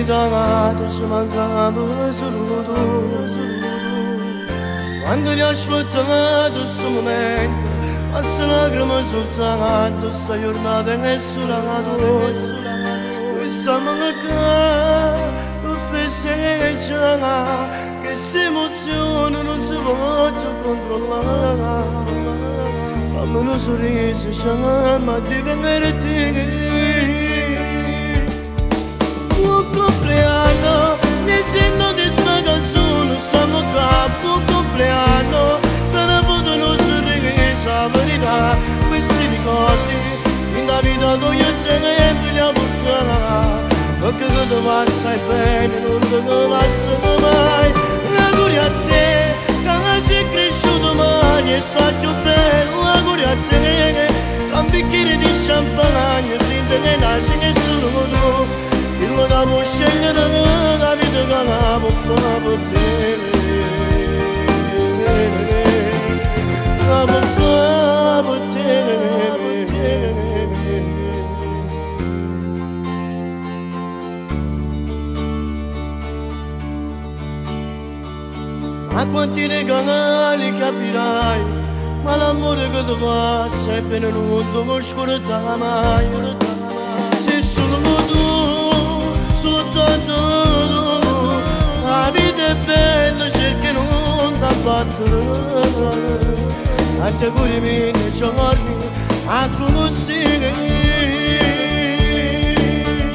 당하듯이 만감을 수루도 완전히 아쉬웠다가도 숨어낸 아스나 그러면 sultanado sayurnada nessurado Samanga professeggiana che si emoziona non si può controllare fammi un sorriso ma di venire buon compleanno mi sento di sta canzone siamo qua buon compleanno per avuto un sorriso la verità questi ricordi in la vita tu io sempre li ho buttata perché tu va sai bene non te ne passano mai auguri a te che sei cresciuto mai e sai più bello auguri a te un bicchiere di champagne prima che nasci nessuno tu il modo da scegliere la vita che la può fare per te la può fare per te a quanti regali capirai ma l'amore che tu fa sempre nel mondo non scorda mai se solo tu soltanto tu la vita è bella cerca non da battere anche auguri nei giorni a conoscere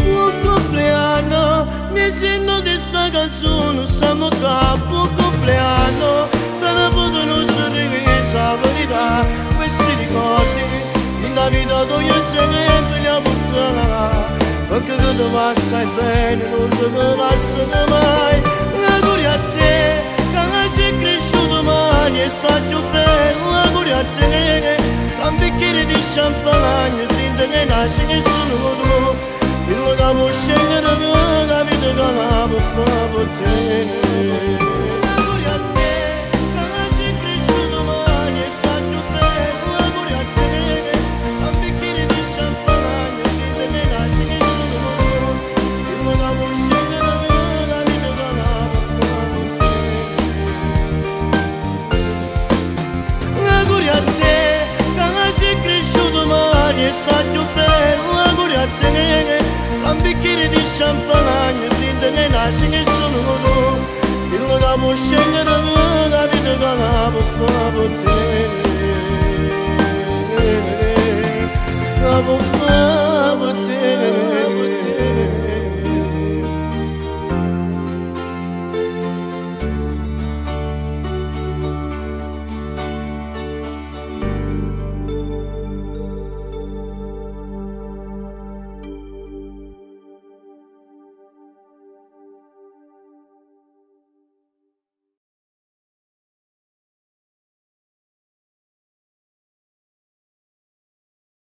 buon compleanno mi sento di sta canzone siamo qua buon compleanno per avuto un sorriso la verità questi ricordi in la vita tu io sempre li ho buttata perché tu va sai bene non te ne passano mai auguri a te che sei cresciuto mai e sai più bello auguri a te un bicchiere di champagne prima che nasci nessuno tu il modo da scegliere la vita che la può fare per te auguri a te che sei cresciuto mai e sai più bello auguri a te un bicchiere di champagne prima che nasci nessuno il modo da scegliere la vita che la può fare per te auguri a te che sei cresciuto mai e sai più bello auguri a te un bicchiere di champagne prima che nasci nessuno tu il modo da scegliere la vita che la può fare per te la può fare per te